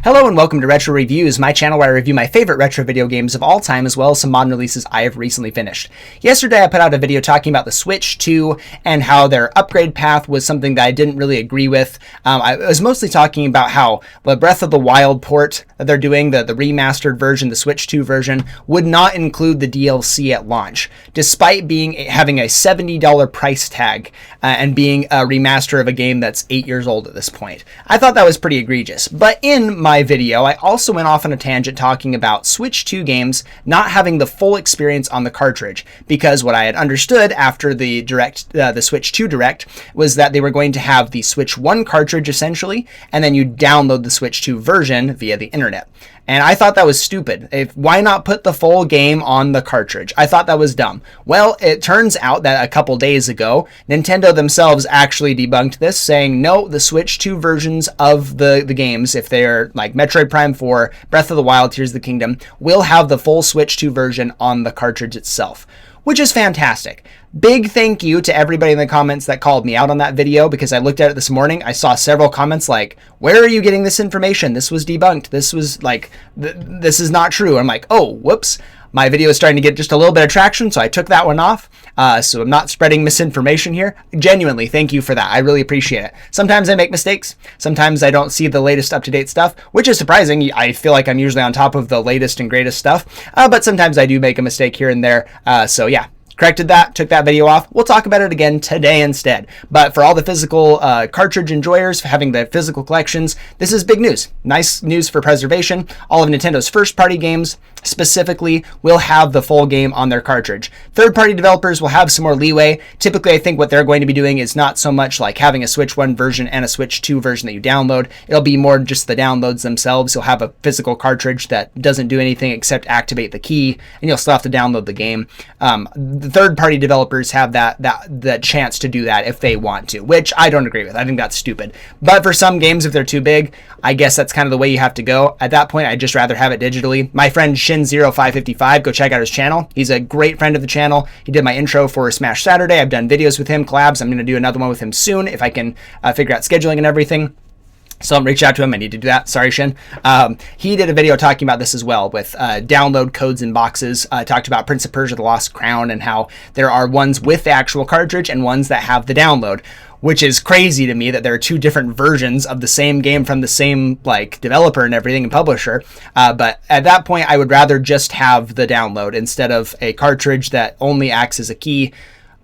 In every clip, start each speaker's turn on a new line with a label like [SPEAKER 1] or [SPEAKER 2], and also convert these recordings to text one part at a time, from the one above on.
[SPEAKER 1] Hello and welcome to Retro Reviews, my channel where I review my favorite retro video games of all time as well as some modern releases I have recently finished. Yesterday I put out a video talking about the Switch 2 and how their upgrade path was something that I didn't really agree with. I was mostly talking about how the Breath of the Wild port that they're doing, the remastered version, the Switch 2 version, would not include the DLC at launch, despite having a $70 price tag and being a remaster of a game that's 8 years old at this point. I thought that was pretty egregious, but in my video, I also went off on a tangent talking about Switch 2 games not having the full experience on the cartridge, because what I had understood after the Switch 2 Direct was that they were going to have the Switch 1 cartridge essentially, and then you download the Switch 2 version via the internet. And I thought that was stupid. Why not put the full game on the cartridge? I thought that was dumb. Well, it turns out that a couple days ago, Nintendo themselves actually debunked this, saying no, the Switch 2 versions of the games, if they're like Metroid Prime 4, Breath of the Wild, Tears of the Kingdom, will have the full Switch 2 version on the cartridge itself, which is fantastic. Big thank you to everybody in the comments that called me out on that video, because I looked at it this morning. I saw several comments like, where are you getting this information? This was debunked. This was like, this is not true. I'm like, oh, whoops. My video is starting to get just a little bit of traction, so I took that one off. So I'm not spreading misinformation here. Genuinely, thank you for that. I really appreciate it. Sometimes I make mistakes. Sometimes I don't see the latest up-to-date stuff, which is surprising. I feel like I'm usually on top of the latest and greatest stuff, but sometimes I do make a mistake here and there. So yeah. Corrected that, took that video off. We'll talk about it again today instead. But for all the physical cartridge enjoyers, having the physical collections, this is big news. Nice news for preservation. All of Nintendo's first-party games specifically will have the full game on their cartridge. Third-party developers will have some more leeway. Typically, I think what they're going to be doing is not so much like having a Switch 1 version and a Switch 2 version that you download. It'll be more just the downloads themselves. You'll have a physical cartridge that doesn't do anything except activate the key, and you'll still have to download the game. Third-party developers have that chance to do that if they want to, which I don't agree with. I think that's stupid. But for some games, if they're too big, I guess that's kind of the way you have to go. At that point, I'd just rather have it digitally. My friend Shin0555, go check out his channel. He's a great friend of the channel. He did my intro for Smash Saturday. I've done videos with him, collabs. I'm going to do another one with him soon if I can figure out scheduling and everything. So I'm reach out to him. I need to do that. Sorry, Shin. He did a video talking about this as well with download codes and boxes. Talked about Prince of Persia: The Lost Crown and how there are ones with the actual cartridge and ones that have the download, which is crazy to me that there are two different versions of the same game from the same like developer and everything and publisher. But at that point, I would rather just have the download instead of a cartridge that only acts as a key.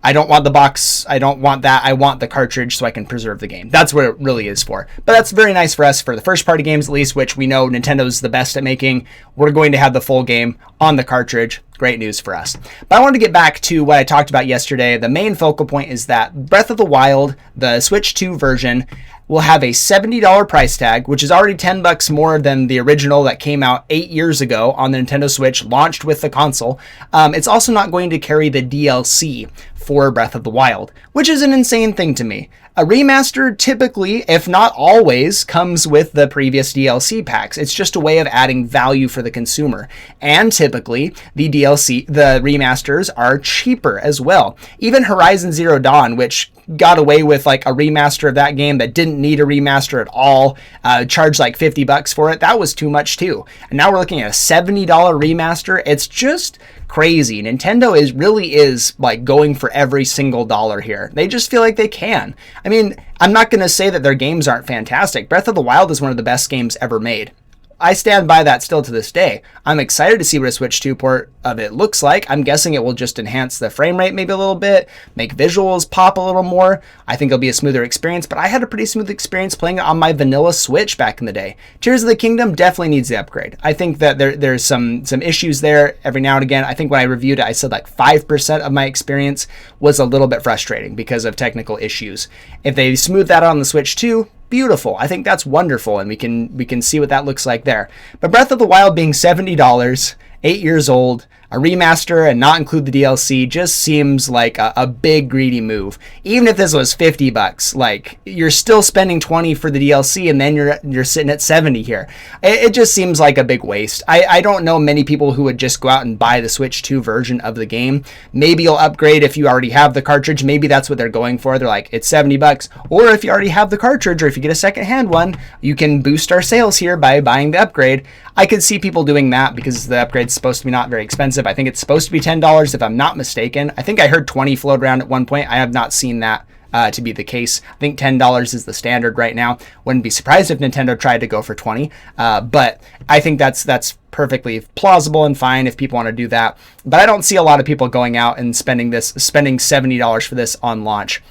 [SPEAKER 1] I don't want the box. I don't want that. I want the cartridge so I can preserve the game. That's what it really is for. But that's very nice for us for the first party games, at least, which we know Nintendo's the best at making. We're going to have the full game on the cartridge. Great news for us. But I wanted to get back to what I talked about yesterday. The main focal point is that Breath of the Wild, the Switch 2 version, will have a $70 price tag, which is already $10 more than the original that came out 8 years ago on the Nintendo Switch, launched with the console. It's also not going to carry the DLC for Breath of the Wild, which is an insane thing to me. A remaster typically, if not always, comes with the previous DLC packs. It's just a way of adding value for the consumer. And typically, the remasters are cheaper as well. Even Horizon Zero Dawn, which got away with like a remaster of that game that didn't need a remaster at all, charged like $50 for it. That was too much too. And now we're looking at a $70 remaster. It's just crazy. Nintendo really is like going for every single dollar here. They just feel like they can. I mean, I'm not going to say that their games aren't fantastic. Breath of the Wild is one of the best games ever made. I stand by that still to this day. I'm excited to see what a Switch 2 port of it looks like. I'm guessing it will just enhance the frame rate maybe a little bit, make visuals pop a little more. I think it'll be a smoother experience, but I had a pretty smooth experience playing it on my vanilla Switch back in the day. Tears of the Kingdom definitely needs the upgrade. I think that there's some issues there every now and again. I think when I reviewed it, I said like 5% of my experience was a little bit frustrating because of technical issues. If they smooth that out on the Switch 2, beautiful. I think that's wonderful, and we can see what that looks like there. But Breath of the Wild being $70, 8 years old, A remaster and not include the DLC just seems like a big greedy move. Even if this was $50, like, you're still spending $20 for the DLC and then you're sitting at $70 here. It just seems like a big waste. I don't know many people who would just go out and buy the Switch 2 version of the game. Maybe you'll upgrade if you already have the cartridge. Maybe that's what they're going for. They're like, it's $70. Or if you already have the cartridge, or if you get a secondhand one, you can boost our sales here by buying the upgrade. I could see people doing that because the upgrade's supposed to be not very expensive. I think it's supposed to be $10 if I'm not mistaken. I think I heard 20 float around at one point. I have not seen that to be the case. I think $10 is the standard right now. Wouldn't be surprised if Nintendo tried to go for 20, but I think that's perfectly plausible and fine if people want to do that. But I don't see a lot of people going out and spending $70 for this on launch.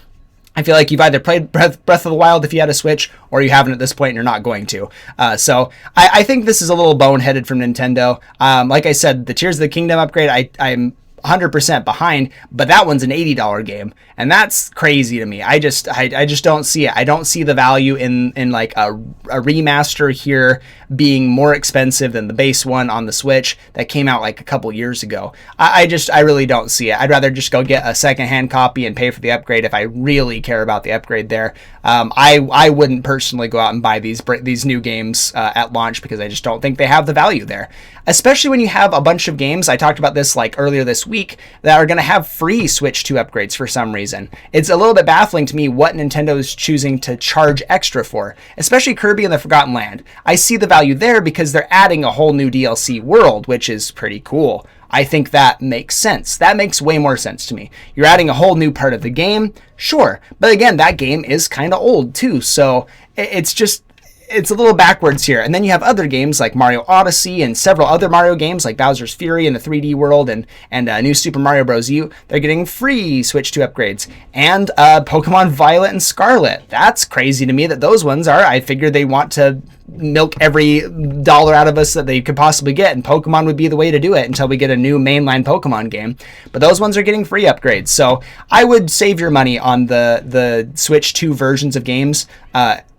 [SPEAKER 1] I feel like you've either played Breath of the Wild if you had a Switch, or you haven't at this point and you're not going to. So I think this is a little boneheaded from Nintendo. Like I said, the Tears of the Kingdom upgrade, I'm 100% behind, but that one's an $80 game, and that's crazy to me. I just don't see it. I don't see the value in like a remaster here being more expensive than the base one on the Switch that came out like a couple years ago. I really don't see it. I'd rather just go get a secondhand copy and pay for the upgrade if I really care about the upgrade there. I wouldn't personally go out and buy these new games at launch because I just don't think they have the value there, especially when you have a bunch of games. I talked about this like earlier this week that are going to have free Switch 2 upgrades for some reason. It's a little bit baffling to me what Nintendo is choosing to charge extra for, especially Kirby and the Forgotten Land. I see the value there because they're adding a whole new DLC world, which is pretty cool. I think that makes sense. That makes way more sense to me. You're adding a whole new part of the game, sure. But again, that game is kind of old too, so it's a little backwards here. And then you have other games like Mario Odyssey and several other Mario games like Bowser's Fury and the 3D World and New Super Mario Bros. U. They're getting free Switch 2 upgrades. And Pokemon Violet and Scarlet. That's crazy to me that those ones are. I figured they want to milk every dollar out of us that they could possibly get, and Pokemon would be the way to do it until we get a new mainline Pokemon game. But those ones are getting free upgrades. So I would save your money on the Switch 2 versions of games.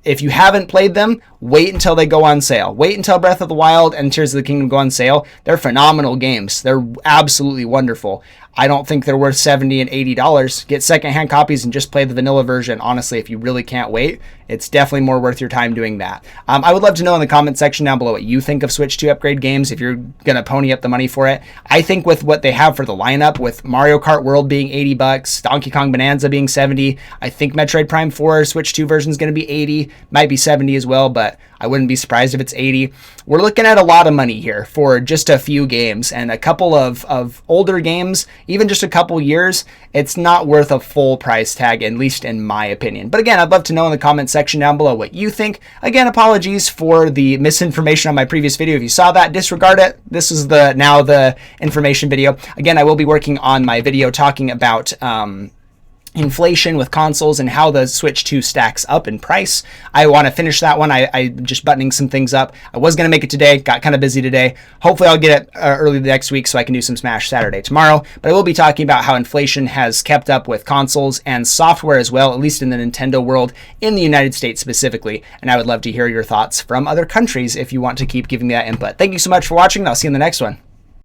[SPEAKER 1] If you haven't played them, wait until they go on sale. Wait until Breath of the Wild and Tears of the Kingdom go on sale. They're phenomenal games. They're absolutely wonderful. I don't think they're worth $70 and $80. Get secondhand copies and just play the vanilla version. Honestly, if you really can't wait, it's definitely more worth your time doing that. I would love to know in the comment section down below what you think of Switch 2 upgrade games, if you're going to pony up the money for it. I think with what they have for the lineup, with Mario Kart World being $80, Donkey Kong Bonanza being $70, I think Metroid Prime 4 Switch 2 version is going to be $80, might be $70 as well, but I wouldn't be surprised if it's $80. We're looking at a lot of money here for just a few games, and a couple of older games, even just a couple years. It's not worth a full price tag, at least in my opinion. But again, I'd love to know in the comment section down below what you think. Again, apologies for the misinformation on my previous video. If you saw that, disregard it. This is now the information video. Again, I will be working on my video talking about inflation with consoles and how the Switch 2 stacks up in price. I want to finish that one. I'm just buttoning some things up. I was going to make it today, got kind of busy today. Hopefully I'll get it early the next week so I can do some Smash Saturday tomorrow. But I will be talking about how inflation has kept up with consoles and software as well, at least in the Nintendo world, in the United States specifically. And I would love to hear your thoughts from other countries if you want to keep giving me that input. Thank you so much for watching, and I'll see you in the next one.